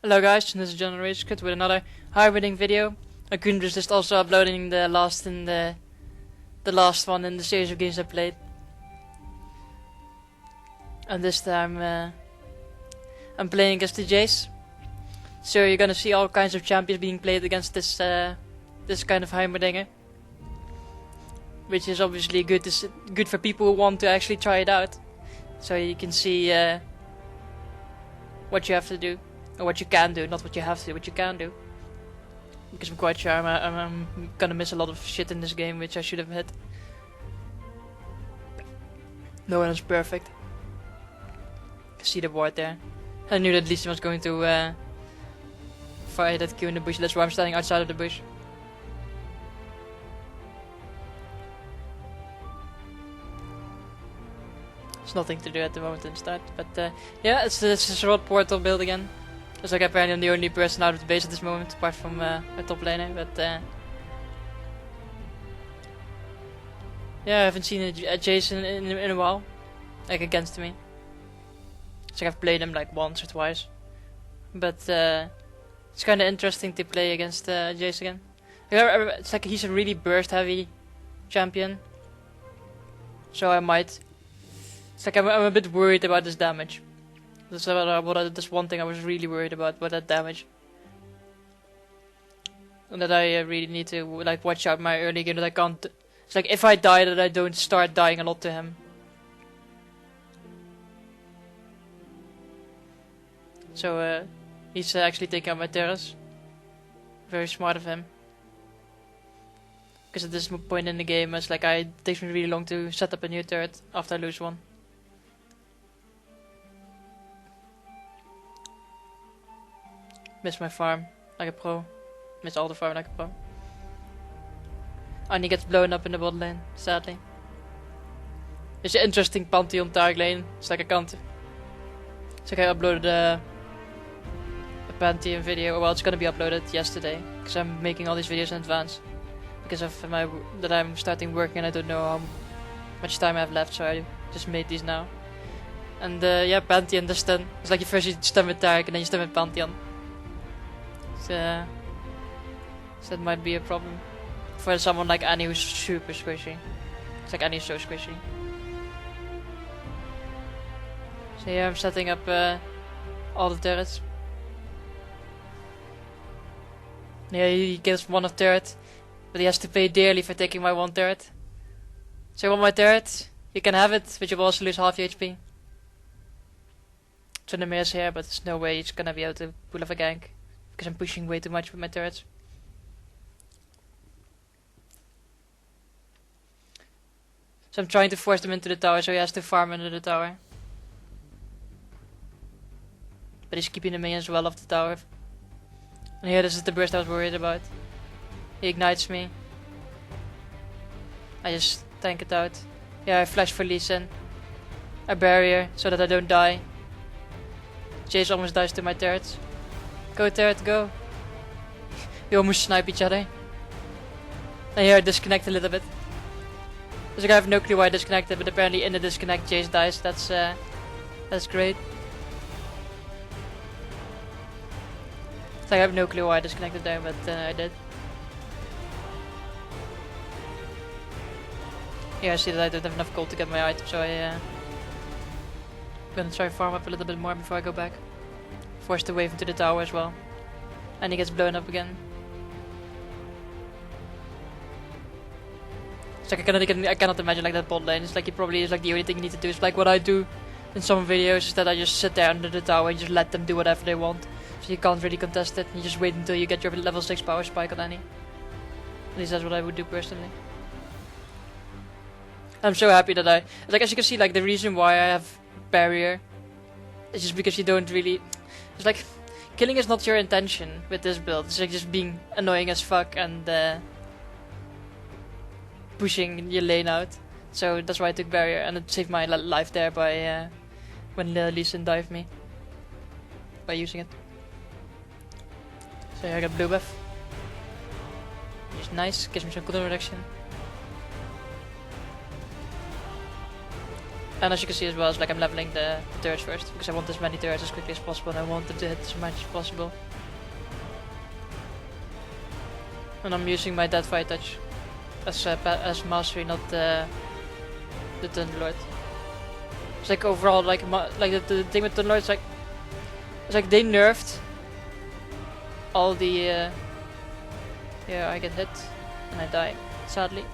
Hello guys, this is John Racecut with another Heimerdinger video. I couldn't resist also uploading the last one in the series of games I played. And this time I'm playing against the Jace. So you're gonna see all kinds of champions being played against this kind of Heimerdinger, which is obviously good for people who want to actually try it out. So you can see what you have to do. Or what you can do, not what you have to do, what you can do. Because I'm quite sure I'm gonna miss a lot of shit in this game which I should have hit. No one is perfect. See the board there. I knew that Lisa was going to fire that Q in the bush, that's why I'm standing outside of the bush. There's nothing to do at the moment in start, but yeah, it's a Zz'rot portal build again. It's like apparently I'm the only person out of the base at this moment, apart from my top laner, but yeah, I haven't seen a Jason in a while, like against me. It's like I've played him like once or twice, but it's kind of interesting to play against Jace again. It's like he's a really burst heavy champion, so I might. It's like I'm a bit worried about his damage. That's one thing I was really worried about that damage. And that I really need to like watch out my early game, that I can't. It's like if I die, that I don't start dying a lot to him. So he's actually taking out my terrace. Very smart of him. Because at this point in the game, it's like it takes me really long to set up a new turret after I lose one. Miss my farm like a pro. Miss all the farm like a pro. And he gets blown up in the bot lane, sadly. It's an interesting Pantheon Targ lane. It's like I can't. It's like I uploaded a Pantheon video. Well, it's gonna be uploaded yesterday because I'm making all these videos in advance because of that I'm starting working and I don't know how much time I have left, so I just made these now. And yeah, Pantheon the stun. It's like you first you stun with Targ and then you stun with Pantheon. So that might be a problem for someone like Annie who's super squishy. It's like Annie's so squishy. So yeah, I'm setting up all the turrets. Yeah, he gets one of turret, but he has to pay dearly for taking my one turret. So you want my turret? You can have it, but you will also lose half your HP. So the mayor's here, but there's no way he's gonna be able to pull off a gank. Because I'm pushing way too much with my turrets. So I'm trying to force them into the tower, so he has to farm under the tower. But he's keeping the minions well off the tower. And here, this is the burst I was worried about. He ignites me. I just tank it out. Yeah, I flash for Lee Sin. A barrier, so that I don't die. Jace almost dies to my turrets. Go turret, go. We almost snipe each other. And here I disconnect a little bit. So like I have no clue why I disconnected, but apparently in the disconnect Jace dies. That's great. So I have no clue why I disconnected there, but I did. Yeah, I see that I don't have enough gold to get my item, so I'm gonna try farm up a little bit more before I go back. Force the wave into the tower as well. And he gets blown up again. It's like I cannot imagine like that bot lane. It's like it probably is like the only thing you need to do. It's like what I do in some videos is that I just sit there under the tower and just let them do whatever they want. So you can't really contest it. You just wait until you get your level 6 power spike on any. At least that's what I would do personally. I'm so happy that like as you can see, like the reason why I have barrier is just because you don't really. It's like, killing is not your intention with this build. It's like just being annoying as fuck and pushing your lane out. So that's why I took barrier and it saved my life there by when Lee Sin dived me by using it. So yeah, I got blue buff. Which is nice, gives me some cooldown reduction. And as you can see as well, it's like I'm leveling the turrets first, because I want as many turrets as quickly as possible, and I want them to hit as much as possible. And I'm using my dead fight touch as mastery, not the Thunderlord. It's like overall, like the thing with Thunderlord is like, it's like they nerfed all the. Yeah, I get hit and I die, sadly.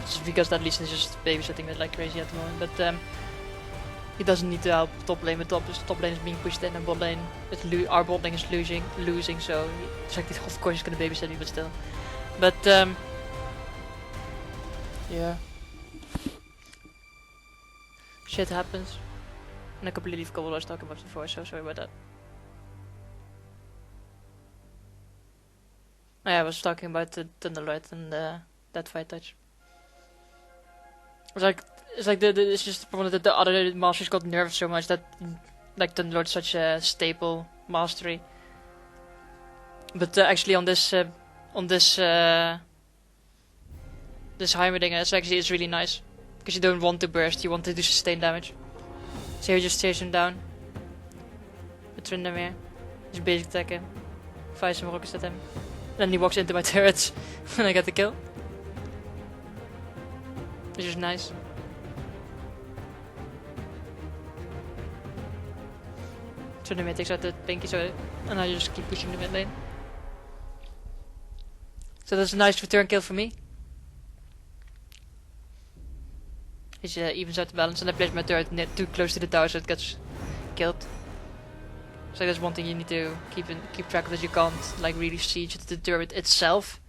Just because that Lee Sin is just babysitting it like crazy at the moment, but he doesn't need to help top lane. But top lane is being pushed in, and bot lane, our bot lane is losing. So it's like, of course he's gonna babysit me, but still. But yeah, shit happens, and I completely forgot what I was talking about before. So sorry about that. Oh, yeah, I was talking about the Thunderlord and that fight touch. It's just the problem that the other masters got nerfed so much that like Thunderlord's such a staple mastery. But actually on this Heimerdinger, it's really nice because you don't want to burst, you want to do sustained damage. So you just chase him down. With Tryndamere, just basic attack him, fire some rockets at him, and then he walks into my turrets, and I get the kill. Which is nice. Tryndamere takes out the pinky, so and I just keep pushing the mid lane. So that's a nice return kill for me. Which evens out the balance, and I place my turret too close to the tower so it gets killed. So that's one thing you need to keep track of, that you can't like really siege the turret itself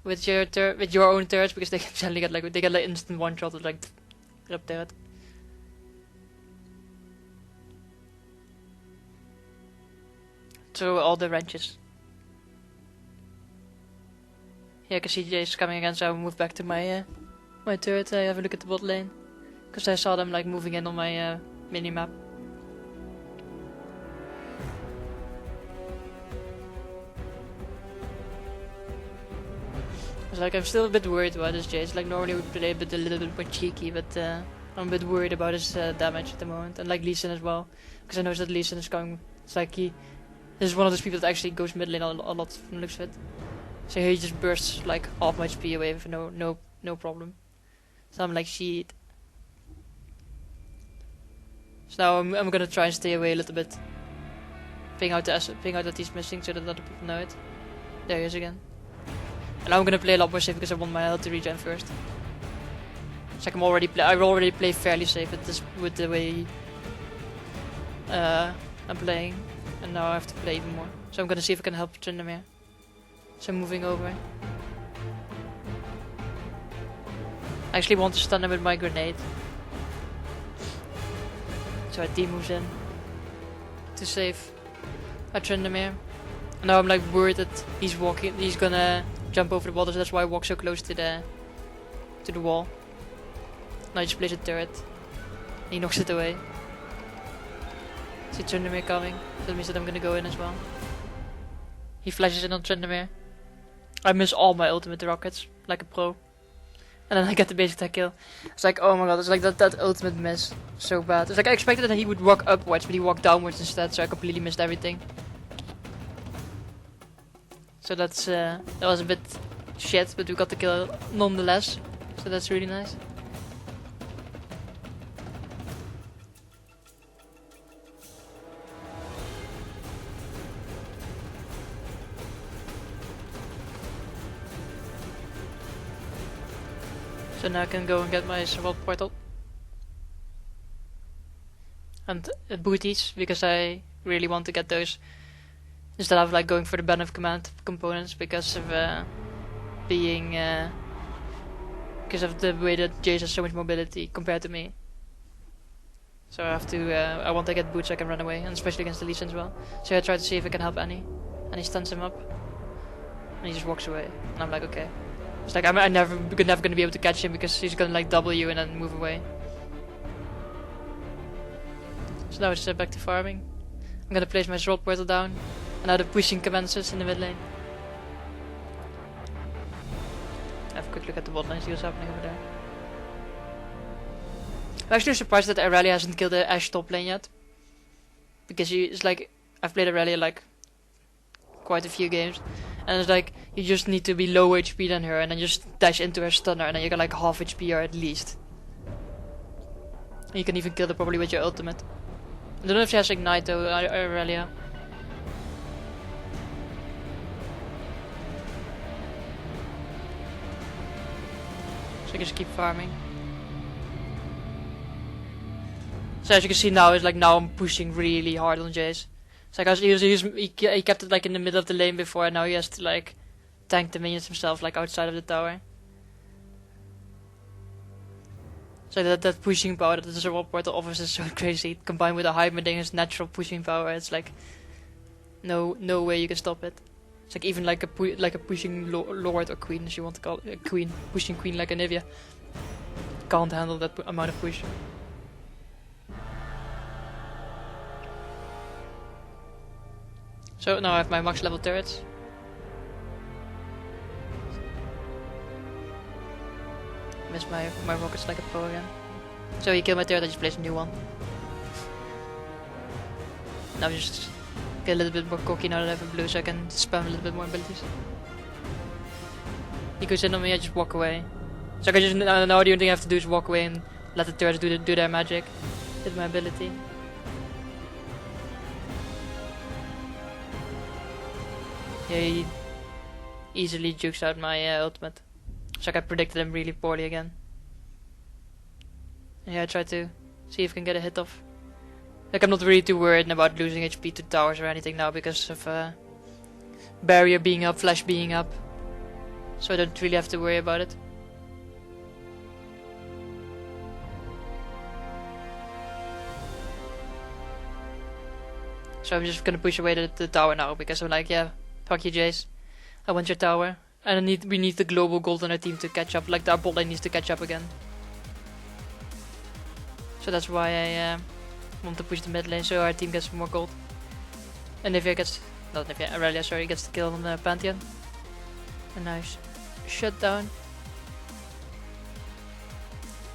with your own turrets, because they can generally get like instant one shot with like up turret. Through all the wrenches. Yeah, I can see Jace coming again, so I'll move back to my my turret. I have a look at the bot lane, because I saw them like moving in on my mini map. It's like I'm still a bit worried about this Jace. Like normally we would play a little bit more cheeky, but I'm a bit worried about his damage at the moment, and like Lee Sin as well, because I know that Lee Sin is coming. It's like this is one of those people that actually goes mid lane a lot from the looks of it. So he just bursts like half my HP away for no problem. So I'm like, shit. So now I'm gonna try and stay away a little bit. Ping out that he's missing so that other people know it. There he is again. And now I'm gonna play a lot more safe because I want my health to regen first. It's like I already play fairly safe with the way I'm playing, and now I have to play even more. So I'm gonna see if I can help Tryndamere. So I'm moving over. I actually want to stun him with my grenade. So I moves in to save Tryndamere. And now I'm like worried that he's gonna jump over the wall, so that's why I walk so close to the wall. Now I just place a turret. And he knocks it away. See Tryndamere coming, so that means that I'm gonna go in as well. He flashes in on Tryndamere. I miss all my ultimate rockets, like a pro. And then I get the basic attack kill. It's like, oh my god, it's like that ultimate miss. So bad. It's like I expected that he would walk upwards, but he walked downwards instead, so I completely missed everything. So that was a bit shit, but we got the kill nonetheless. So that's really nice. So now I can go and get my Zz'rot portal. And booties, because I really want to get those. Instead of like going for the ban of command components, because of because of the way that Jace has so much mobility compared to me. So I want to get boots so I can run away, and especially against the Lee Sin as well. So I try to see if I can help Annie, and he stuns him up, and he just walks away, and I'm like, okay. It's like I'm never gonna be able to catch him because he's gonna like double you and then move away. So now it's back to farming. I'm gonna place my Zz'rot portal down, and now the pushing commences in the mid lane. Have a quick look at the bot lane, see what's happening over there. I'm actually surprised that Aurelia hasn't killed the Ashe top lane yet. Because it's like, I've played Aurelia like quite a few games. And it's like, you just need to be low HP than her and then just dash into her stunner and then you get like half HP or at least. And you can even kill her probably with your ultimate. I don't know if she has Ignite though, Aurelia. So I can just keep farming. So as you can see now, it's like now I'm pushing really hard on Jace. It's like he kept it like in the middle of the lane before, and now he has to like tank the minions himself, like outside of the tower. So that pushing power that the Zz'rot portal offers is so crazy. Combined with the Heimerdinger's natural pushing power, it's like no way you can stop it. It's like even like a pushing lord or queen, as you want to call it, a queen, pushing queen like Anivia, can't handle that amount of push. So now I have my max level turrets. Miss my rockets like a pro again. So he killed my turret, I just placed a new one. Now I'm just get a little bit more cocky now that I have a blue, so I can spam a little bit more abilities. He goes in on me, I just walk away. So I can just now the only thing I have to do is walk away and let the turrets do their magic with my ability. Yeah, he easily jukes out my ultimate. So I predicted him really poorly again. And yeah, I tried to see if I can get a hit off. Like, I'm not really too worried about losing HP to towers or anything now because of barrier being up, flash being up. So I don't really have to worry about it. So I'm just gonna push away the tower now because I'm like, yeah, fuck you, Jace. I want your tower. And we need the global gold on our team to catch up. Like, our bot lane needs to catch up again. So that's why I want to push the mid lane so our team gets more gold. And Nivea gets, not Nivea, Aurelia, sorry, gets the kill on the Pantheon. A nice shutdown.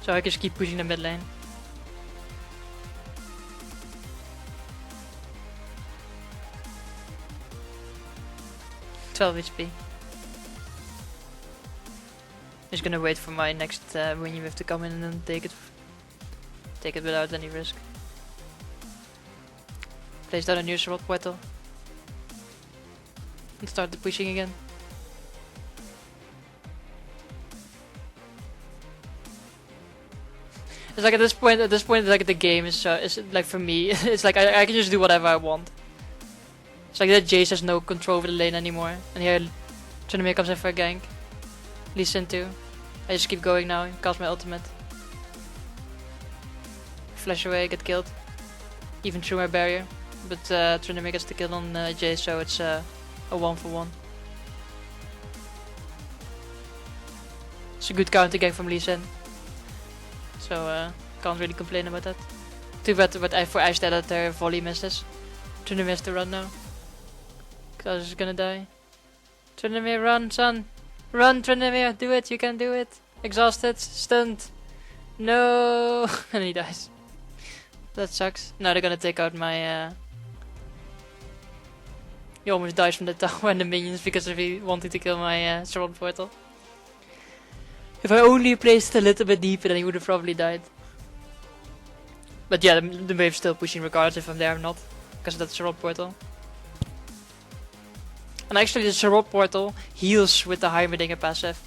So I can just keep pushing the mid lane. $12 HP. Just gonna wait for my next winning wave to come in and then take it without any risk. Place down a new Zz'rot portal. And start the pushing again. It's like at this point like the game is like for me, it's like I can just do whatever I want. It's like that Jace has no control over the lane anymore. And here Tryndamere comes in for a gank. Lee Sin too. I just keep going now, cast my ultimate. Flash away, get killed. Even through my barrier. But Tryndamere gets the kill on Jace, so it's a 1-for-1. It's a good counter gank from Lee Sin. So can't really complain about that. Too bad for Ashe that their volley misses. Tryndamere has to run now. Cause he's gonna die. Tryndamere, run, son! Run, Tryndamere, do it, you can do it. Exhausted, stunned. No, and he dies. That sucks. Now they're gonna take out my. He almost dies from the tower and the minions because of he wanting to kill my Zz'rot portal. If I only placed a little bit deeper, then he would have probably died. But yeah, the wave's still pushing regardless if I'm there or not, because of that Zz'rot portal. And actually the Zz'rot portal heals with the Heimerdinger passive.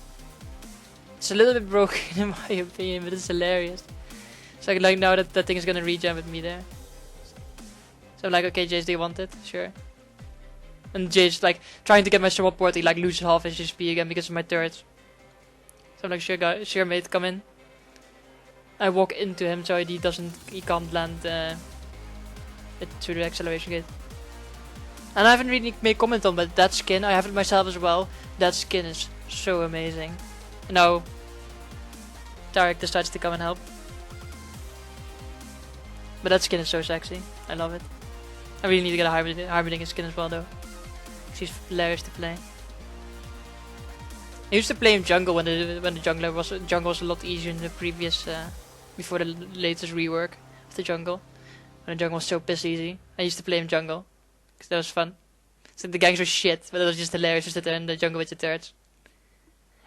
It's a little bit broken in my opinion, but it's hilarious. So like now that thing is gonna regen with me there. So I'm like, okay Jace, do you want it? Sure. And Jace like trying to get my Zz'rot portal, he like loses half his HP again because of my turrets. So I'm like, sure guy, sure mate, come in. I walk into him so he can't land it through the acceleration gate. And I haven't really made comment on, but that skin, I have it myself as well. That skin is so amazing. And now Tarek decides to come and help. But that skin is so sexy. I love it. I really need to get a Heimerdinger skin as well though. She's hilarious to play. I used to play in jungle when the jungle was a lot easier in the previous before the latest rework of the jungle. When the jungle was so piss easy. I used to play in jungle. Because that was fun. So the gangs were shit, but it was just hilarious to sit there in the jungle with your turrets.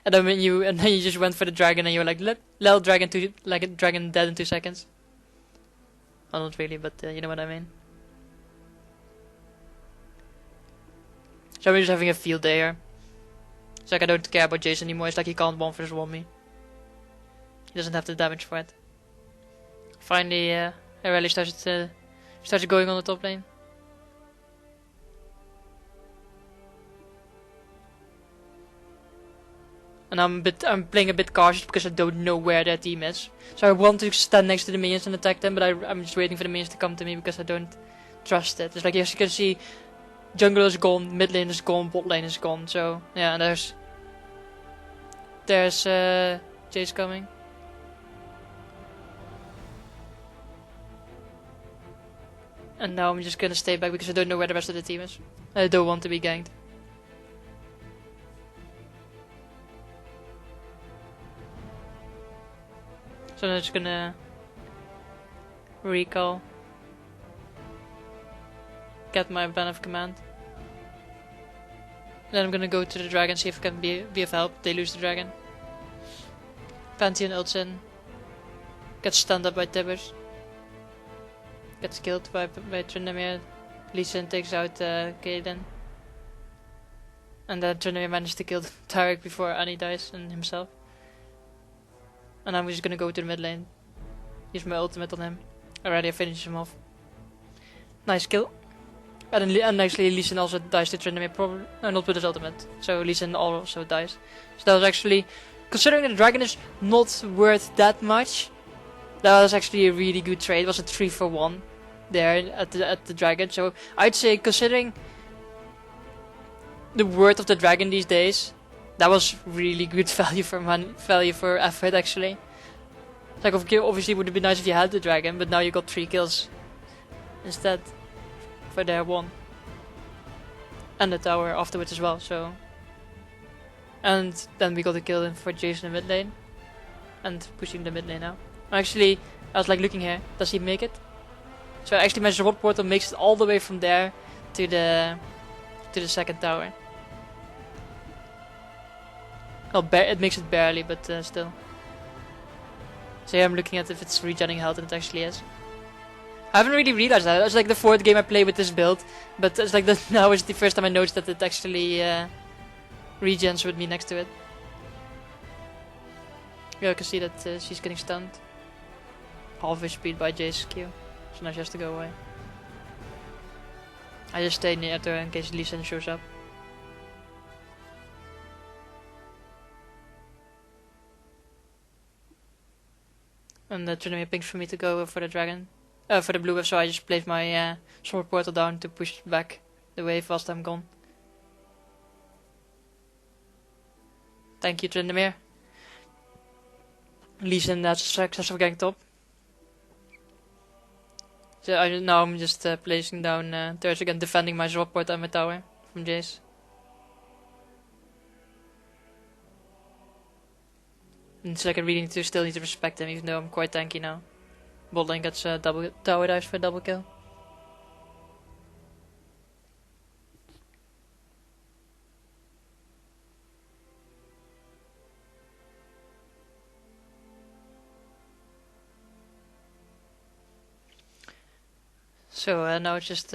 And then you just went for the dragon and you were like, let dragon to like a dragon dead in 2 seconds. Well, not really, but you know what I mean. So we're just having a field day here. It's like I don't care about Jace anymore. It's like he can't 1v1 me. He doesn't have the damage for it. Finally, a rally started going on the top lane. And I'm playing a bit cautious because I don't know where their team is. So I want to stand next to the minions and attack them, but I'm just waiting for the minions to come to me because I don't trust it. It's like, as you can see, jungle is gone, mid lane is gone, bot lane is gone. So yeah, and there's Jace coming. And now I'm just gonna stay back because I don't know where the rest of the team is. I don't want to be ganked. So I'm just gonna recall, get my ban of command. Then I'm gonna go to the dragon, see if I can be of help. They lose the dragon. Pantheon ults in. Gets stunned up by Tibbers. Gets killed by Tryndamere. Lee Sin takes out Kaden. And then Tryndamere managed to kill Tarek before Annie dies and himself. And I'm just gonna go to the mid lane. Use my ultimate on him. Already I finished him off. Nice kill. And actually Lee Sin also dies to Tryndamere, probably not with his ultimate. So Lee Sin also dies. So that was actually, considering the dragon is not worth that much, that was actually a really good trade. It was a 3-for-1 there at the dragon. So I'd say, considering the worth of the dragon these days, that was really good value for effort actually. Like obviously it would have been nice if you had the dragon, but now you got 3 kills instead for their 1. And the tower afterwards as well, so. And then we got a kill in for Jason in mid lane. And pushing the mid lane now. Actually, I was like looking here, does he make it? So actually my Zz'rot portal makes it all the way from there to the second tower. Well, it makes it barely, but still. So yeah, I'm looking at if it's regenerating health, and it actually is. I haven't really realized that. It's like the 4th game I play with this build, but it's like now is the first time I noticed that it actually regens with me next to it. Yeah, I can see that she's getting stunned. Half HP by Jace's Q, so now she has to go away. I just stay near her in case Lee Sin shows up. And the Tryndamere pings for me to go for the dragon. For the blue wave, so I just placed my sword portal down to push back the wave whilst I'm gone. Thank you, Tryndamere. Lee Sin, that's a successful gang top. So now I'm just placing down turrets again, defending my sword portal and my tower from Jace. And it's like I really still need to respect him, even though I'm quite tanky now. Bot lane gets double tower dives for a double kill. So now it's just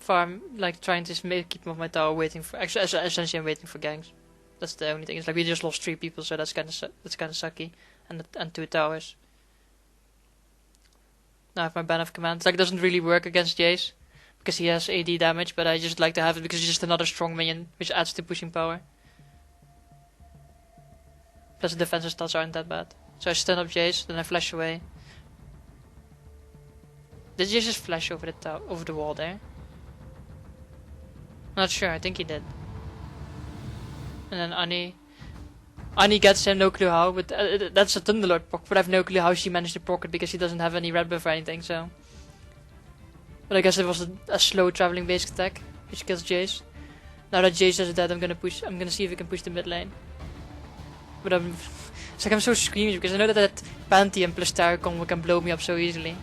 farm, like trying to keep him off my tower, waiting for. Actually, essentially, I'm waiting for ganks. That's the only thing. It's like we just lost 3 people, so that's kind of sucky, and 2 towers. Now I have my ban of command. It's like it doesn't really work against Jace because he has AD damage, but I just like to have it because he's just another strong minion, which adds to pushing power. Plus the defensive stats aren't that bad. So I stun up Jace, then I flash away. Did Jace just flash over the wall there? Not sure. I think he did. And then Annie gets him, no clue how, but that's a Thunderlord proc, but I have no clue how she managed to proc it because she doesn't have any red buff or anything, so. But I guess it was a slow traveling basic attack, which kills Jace. Now that Jace is dead, I'm gonna see if we can push the mid lane. But It's like I'm so squeamish because I know that Pantheon plus Tower combo can blow me up so easily.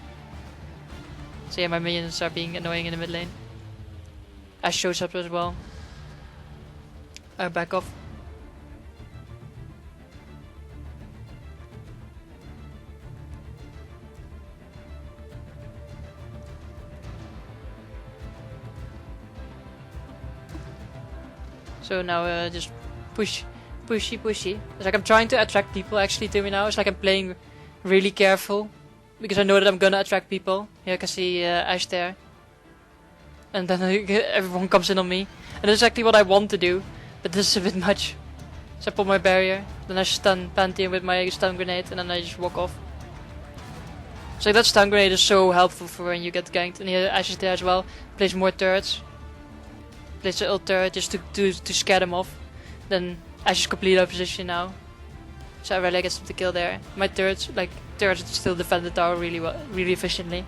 So yeah, my minions are being annoying in the mid lane. Ash shows up as well. Back off. So now just pushy. It's like I'm trying to attract people actually to me now. It's like I'm playing really careful. Because I know that I'm gonna attract people. Here I can see Ash there. And then everyone comes in on me. And that's exactly what I want to do. But this is a bit much. So I put my barrier. Then I stun Pantheon with my stun grenade. And then I just walk off. So that stun grenade is so helpful for when you get ganked. And here Ash is there as well. Plays more turrets. Plays the ult turret just to scare them off. Then Ash is completely out of position now. So I really get the kill there. My turrets still defend the tower really well, really efficiently.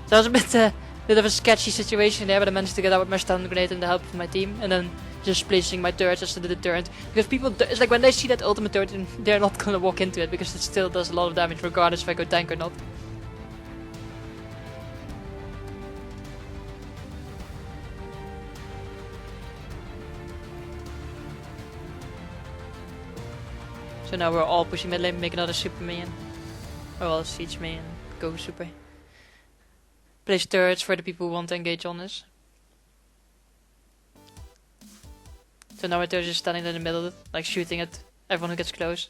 So that was a bit of a sketchy situation there, but I managed to get out with my stun grenade and the help of my team, and then just placing my turrets as the deterrent. Because people, it's like when they see that ultimate turret, they're not gonna walk into it because it still does a lot of damage regardless if I go tank or not. So now we're all pushing mid lane, make another super minion. Or well, siege minion, go super. Place turrets for the people who want to engage on this. So now my turret is standing in the middle, like shooting at everyone who gets close.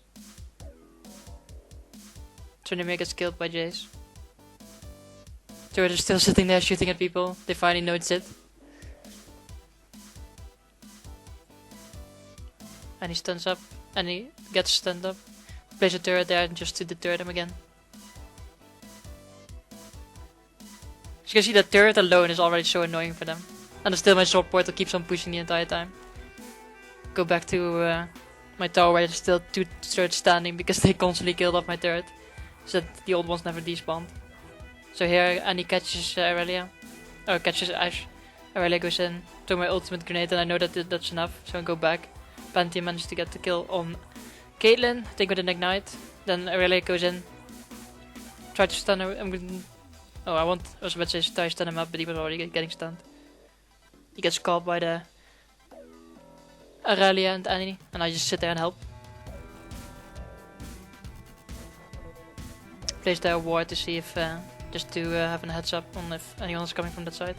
Tryndamere gets killed by Jace. Turret is still sitting there shooting at people, they finally notice it. And he stuns up. And he gets stunned up. Place a turret there just to deter them again. As you can see, that turret alone is already so annoying for them. And still my sword portal keeps on pushing the entire time. Go back to my tower where there's still 2 turrets standing because they constantly killed off my turret. So that the old ones never despawned. So here Annie catches Aurelia. Or catches Ash. Aurelia goes in. Throw my ultimate grenade and I know that that's enough. So I go back. Pantheon managed to get the kill on Caitlyn, I think with an ignite. Then Aurelia goes in. Try to stun her. I was about to say try to stun him up, but he was already getting stunned. He gets caught by the Aurelia and Annie, and I just sit there and help. Place their ward to see if just to have a heads up on if anyone is coming from that side.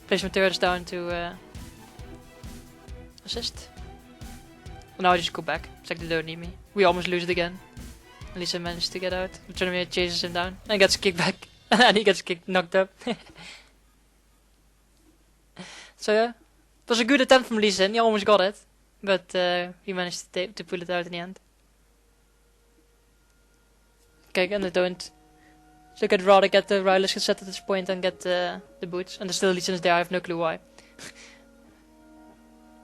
Place my turrets down to assist. Well, now I just go back. It's like they don't need me. We almost lose it again. At least I managed to get out. Tryndamere chases him down and gets kicked back. And he gets knocked up. So yeah. It was a good attempt from Lee Sin. He almost got it. But he managed to pull it out in the end. Okay, and I don't. So I'd rather get the Rylers set at this point and get the boots. And there's still Lee Sin is there. I have no clue why.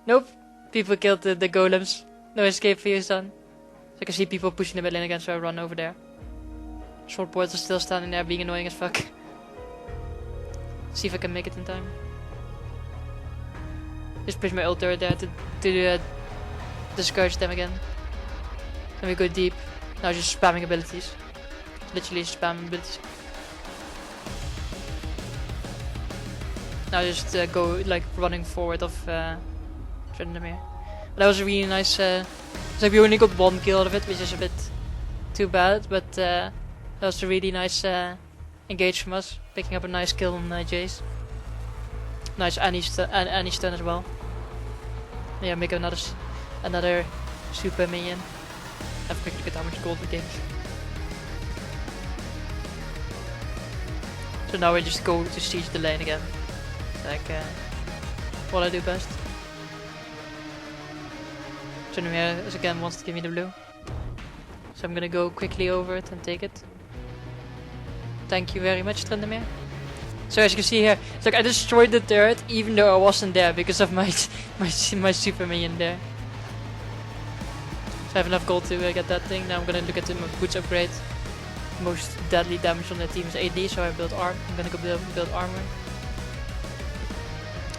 Nope, people killed the golems. No escape for you, son. So I can see people pushing the mid lane again, so I run over there. Short portal is still standing there, being annoying as fuck. See if I can make it in time. Just push my ult turret there to discourage them again. Then we go deep. Now just spamming abilities. Literally spamming abilities. Now just go like running forward of Tryndamere. That was a really nice. It's like we only got 1 kill out of it, which is a bit too bad, but that was a really nice engage from us, picking up a nice kill on Jace. Nice Annie stun as well. Yeah, make another super minion. Have a quick look at how much gold we gained. So now we just go to siege the lane again. Like what I do best. Tryndamere again wants to give me the blue. So I'm gonna go quickly over it and take it. Thank you very much, Tryndamere. So as you can see here, it's like I destroyed the turret even though I wasn't there because of my super minion there. So I have enough gold to get that thing. Now I'm gonna look at my boots upgrade. Most deadly damage on their team is AD, so I built arm. I'm gonna go build armor.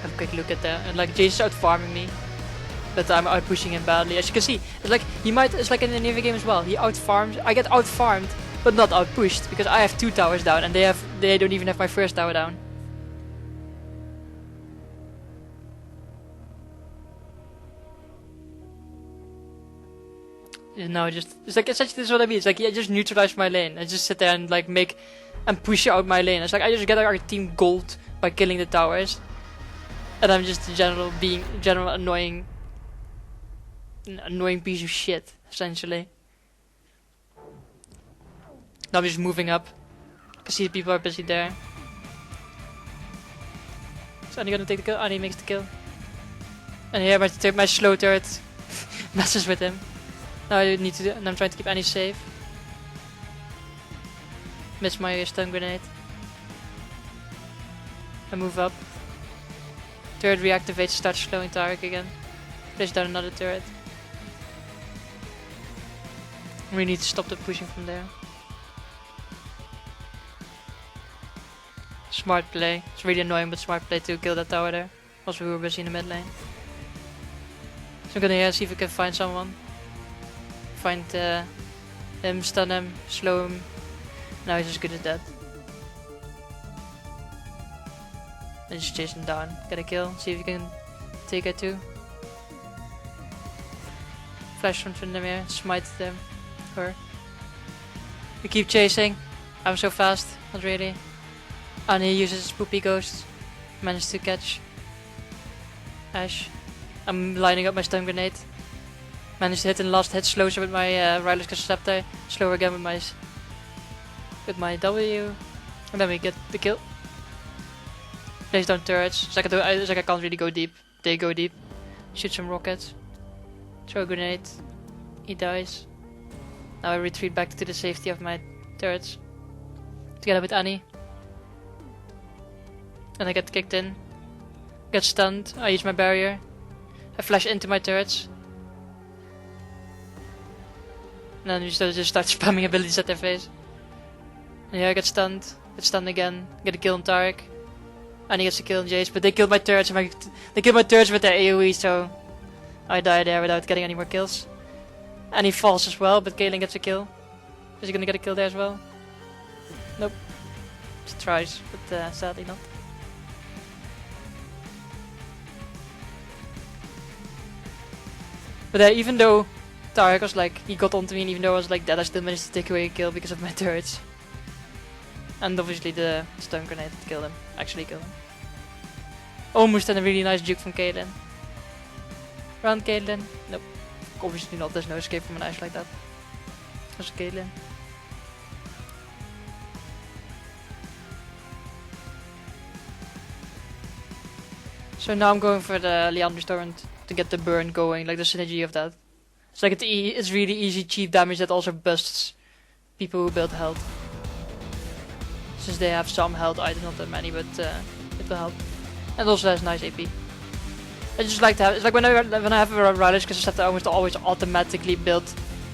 Have a quick look at that. And like Jace is out farming me. but I'm out pushing him badly. As you can see, it's like it's like in the Navy game as well. He out farms. I get out farmed, but not out pushed because I have 2 towers down and they don't even have my first tower down. No, it's like essentially this is what I mean. It's like I just neutralize my lane. I just sit there and like push out my lane. It's like I just get our team gold by killing the towers, and I'm just a general annoying piece of shit essentially. Now I'm just moving up. I can see the people are busy there. Is Annie gonna take the kill? Annie makes the kill. And here my slow turret messes with him. Now and I'm trying to keep Annie safe. Miss my stun grenade. I move up. Turret reactivates, starts slowing Tarek again. Place down another turret. We need to stop the pushing from there. Smart play. It's really annoying, but smart play to kill that tower there. Also, we were busy in the mid lane. So I'm gonna see if we can find someone. Find him, stun him, slow him. Now he's as good as dead. And just chase him down. Get a kill. See if you can take it too. Flash from Heimerdinger. Smite them. Her. We keep chasing. I'm so fast. Not really. And he uses his poopy ghost. Managed to catch Ash. I'm lining up my stun grenade. Managed to hit in the last hit. Slows her with my Ryler's Scepter. Slow her again with my W. And then we get the kill. Place down turrets. It's like I can't really go deep. They go deep. Shoot some rockets. Throw a grenade. He dies. Now I retreat back to the safety of my turrets. Together with Annie. And I get kicked in. Get stunned. I use my barrier. I flash into my turrets. And then just start spamming abilities at their face. And here I get stunned. Get stunned again. Get a kill on Tarek. And he gets a kill on Jace. But they killed my turrets. They killed my turrets with their AoE, so I die there without getting any more kills. And he falls as well, but Galen gets a kill. Is he gonna get a kill there as well? Nope. He tries, but sadly not. But even though Tarek was like, he got onto me, and even though I was like dead, I still managed to take away a kill because of my turrets. And obviously the stun grenade killed him. Actually killed him. Almost had a really nice juke from Caitlyn. Round Caitlyn? Nope. Obviously not, there's no escape from an Ashe like that. That's Caitlyn. So now I'm going for the Liandry's Torrent to get the burn going, like the synergy of that. It's like it's really easy cheap damage that also busts people who build health. Since they have some health items, not that many, but it will help. And also has nice AP. I just like to have, it's like when I have a Ryler's Scepter, I almost always automatically build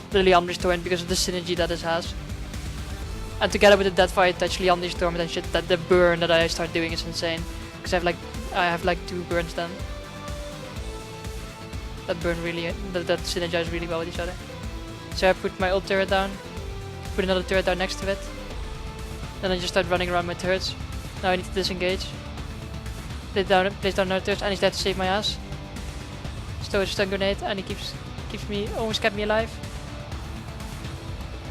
the Liandry's Torrent because of the synergy that it has. And together with the Deathfire Touch, Liandry's Torrent and shit, that the burn that I start doing is insane. Because I have like 2 burns then. That burn really, that synergize really well with each other. So I put my ult turret down, put another turret down next to it. Then I just start running around my turrets. Now I need to disengage. Place down another turret, and he's there to save my ass. Stow a stun grenade, and he almost kept me alive.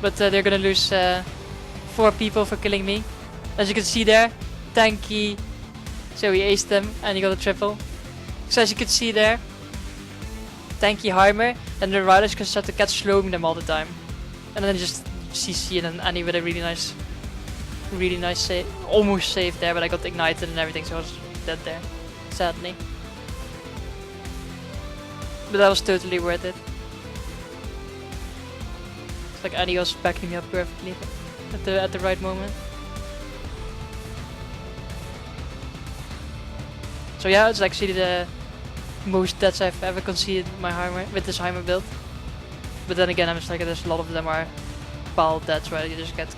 But they're gonna lose 4 people for killing me. As you can see there, tanky. So he aced them, and he got a triple. So as you can see there, tanky Heimer, and the Riders can start to catch slowing them all the time. And then just CC and then Annie with a really nice save, almost saved there, but I got ignited and everything, so I was dead there, sadly. But that was totally worth it. It's like Annie was backing me up perfectly at the right moment. So yeah, it's actually the most deaths I've ever conceded my Heimer with this Heimer build. But then again, I'm just like, there's a lot of them are pile deaths where you just get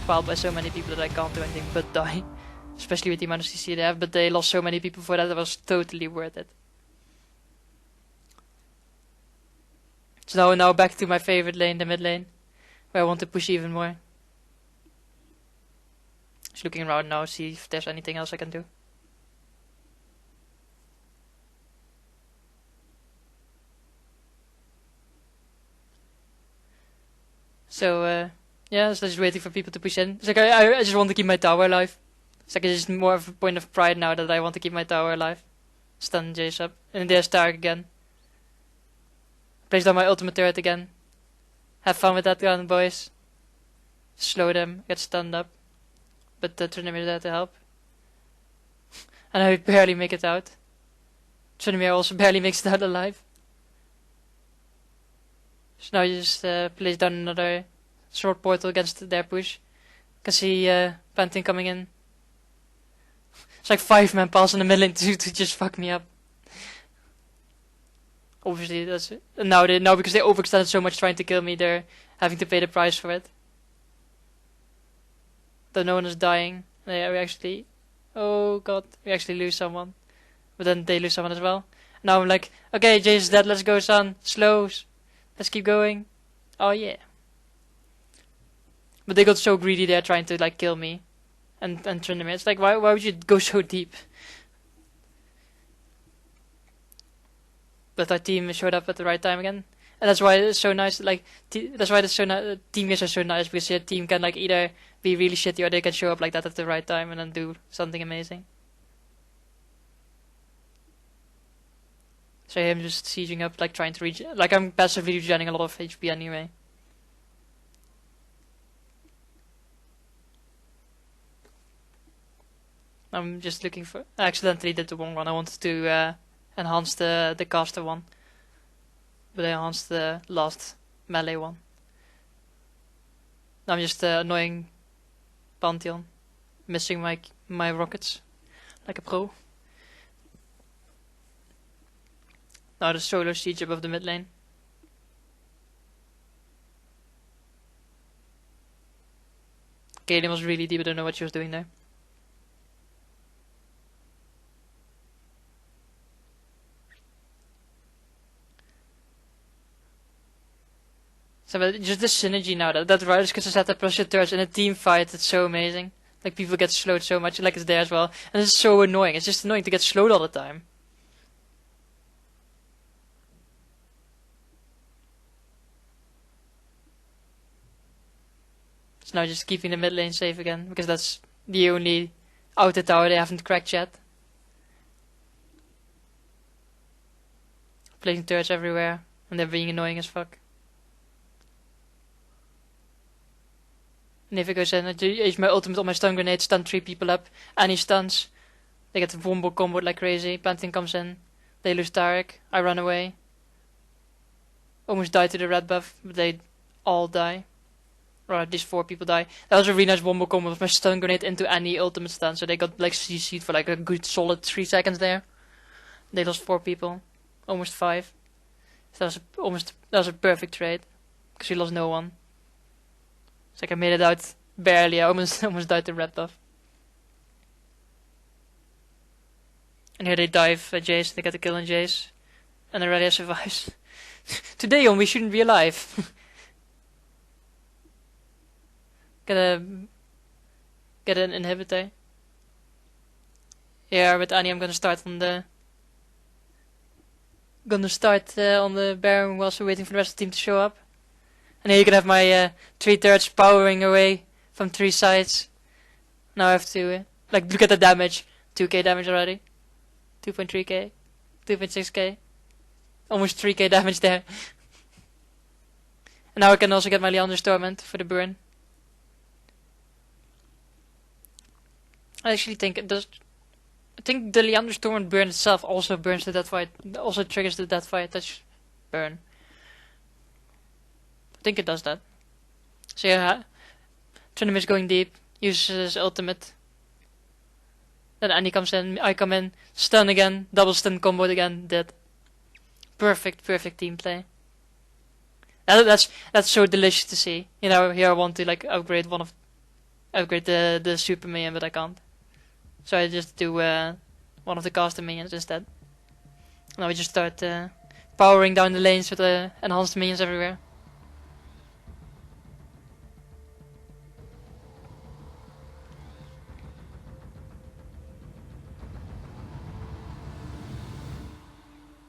piled by so many people that I can't do anything but die. Especially with the amount of CC they have, but they lost so many people for that, it was totally worth it. So now back to my favorite lane, the mid lane, where I want to push even more. Just looking around now, see if there's anything else I can do. So, yeah, so just waiting for people to push in. It's like I just want to keep my tower alive. It's like it's just more of a point of pride now that I want to keep my tower alive. Stun Jace up. And there's Tarek again. Place down my ultimate turret again. Have fun with that gun, boys. Slow them, get stunned up. But the Trinimir is there to help. And I barely make it out. Trinimir also barely makes it out alive. So now you just place down another short portal against their push. Can see Pantheon coming in. It's like 5-man pass in the middle to just fuck me up. Obviously, that's now because they overextended so much trying to kill me, they're having to pay the price for it. Though no one is dying. Yeah, we actually, oh god, we actually lose someone. But then they lose someone as well. Now I'm like, okay, Jace is dead, let's go, son. Slows. Let's keep going. Oh yeah. But they got so greedy there trying to like kill me. And Trinimir. It's like, why would you go so deep? But our team showed up at the right time again. And that's why it's so nice, like, that's why team games are so nice, because your team can like either be really shitty or they can show up like that at the right time and then do something amazing. So I'm just sieging up, like trying to reach, like I'm passively regenerating a lot of HP anyway. I'm just looking for, I accidentally did the wrong one. I wanted to enhance the caster one. But I enhanced the last melee one. Now I'm just annoying Pantheon. Missing my rockets. Like a pro. Now the solo siege above the mid lane. Kaylin was really deep, I don't know what she was doing there. So but just the synergy now that Riders can set up plus your turrets in a team fight, it's so amazing. Like people get slowed so much, like it's there as well. And it's so annoying, it's just annoying to get slowed all the time. So now just keeping the mid lane safe again, because that's the only outer tower they haven't cracked yet. Placing turrets everywhere, and they're being annoying as fuck. And if it goes in, I use my ultimate on my stun grenade, stun 3 people up, and he stuns. They get the wombo combo like crazy, Pantheon comes in, they lose Tarek, I run away. Almost die to the red buff, but they all die. Or at least 4 people die. That was a really nice wombo combo with my stun grenade into any ultimate stun, so they got like CC'd for like a good solid 3 seconds there. They lost 4 people, almost 5. So that was a perfect trade, because we lost no one. It's like I made it out barely. I almost died to red buff. And here they dive at Jace. They get a kill on Jace. And Aurelia survives. Today on we shouldn't be alive. Get an inhibitor. Yeah, with Annie I'm gonna start on the Baron whilst we're waiting for the rest of the team to show up. And here you can have my 3 turrets powering away from 3 sides. Now I have to, like, look at the damage. 2k damage already. 2.3k. 2.6k. Almost 3k damage there. And now I can also get my Leander's Torment for the burn. I actually think it does. I think the Leander's Torment burn itself also burns the Deathfire. Also triggers the Deathfire touch burn. I think it does that. So yeah, Trinimir is going deep, uses his ultimate. Then Annie comes in, I come in, stun again, double stun combo again, dead. Perfect team play. That's so delicious to see. You know, here I want to like upgrade the super minion, but I can't. So I just do one of the caster minions instead. Now we just start powering down the lanes with enhanced minions everywhere.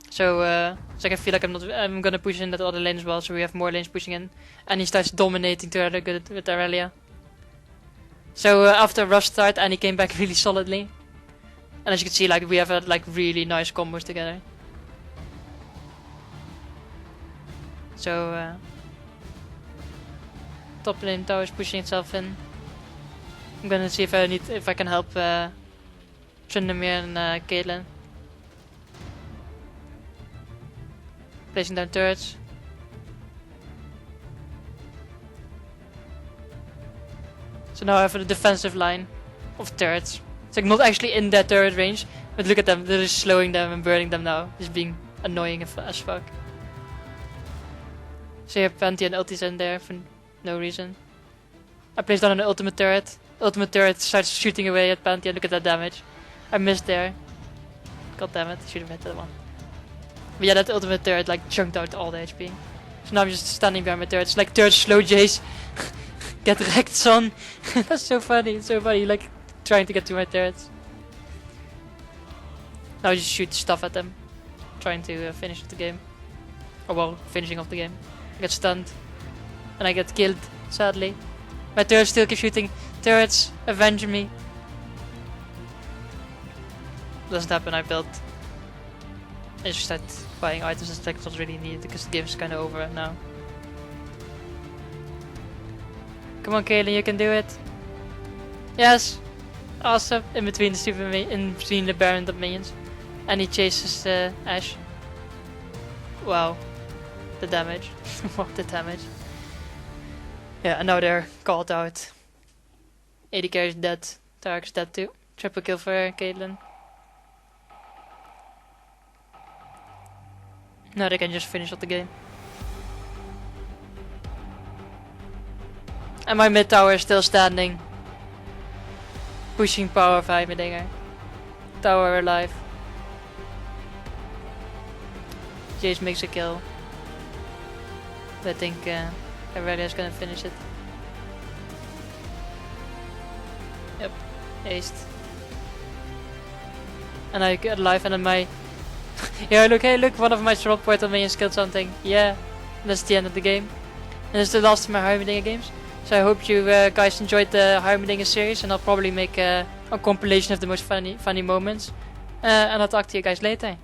So I feel like I'm gonna push in that other lane as well, so we have more lanes pushing in. And he starts dominating together with Aurelia. So after a rough start, Annie came back really solidly. And as you can see, like, we have like really nice combos together. So top lane tower is pushing itself in. I'm gonna see if I can help Tryndamere and Caitlyn. Placing down turrets. So now I have a defensive line of turrets. It's like not actually in that turret range, but look at them, they're just slowing them and burning them now. Just being annoying as fuck. So you have Pantheon ultis in there for no reason. I placed down an ultimate turret. Ultimate turret starts shooting away at Pantheon, look at that damage. I missed there. God damn it, I should have hit that one. But yeah, that ultimate turret like chunked out all the HP. So now I'm just standing behind my turret. It's like turret slow Jace. Get wrecked, son. That's so funny. It's so funny. Like trying to get to my turrets. Now I just shoot stuff at them. Trying to finish the game. Or well, finishing off the game. I get stunned. And I get killed, sadly. My turrets still keep shooting. Turrets, avenge me. Doesn't happen, I built. I just start buying items and like what's really needed because the game is kind of over now. Come on, Caitlyn, you can do it. Yes, awesome. In between the Baron and the minions, and he chases Ashe. Wow, the damage! What the damage! Yeah, and now they're called out. AD carry is dead. Tarek is dead too. Triple kill for Caitlyn. Now they can just finish up the game. And my mid tower is still standing. Pushing power of Heimerdinger. Tower alive. Jace makes a kill. But I think Aurelia is gonna finish it. Yep, aced. And I get alive and then my... Yeah, look, hey look, one of my Zz'rot portal minions killed something. Yeah, that's the end of the game. And it's the last of my Heimerdinger games. So I hope you guys enjoyed the Heimerdinger series, and I'll probably make a compilation of the most funny moments. And I'll talk to you guys later.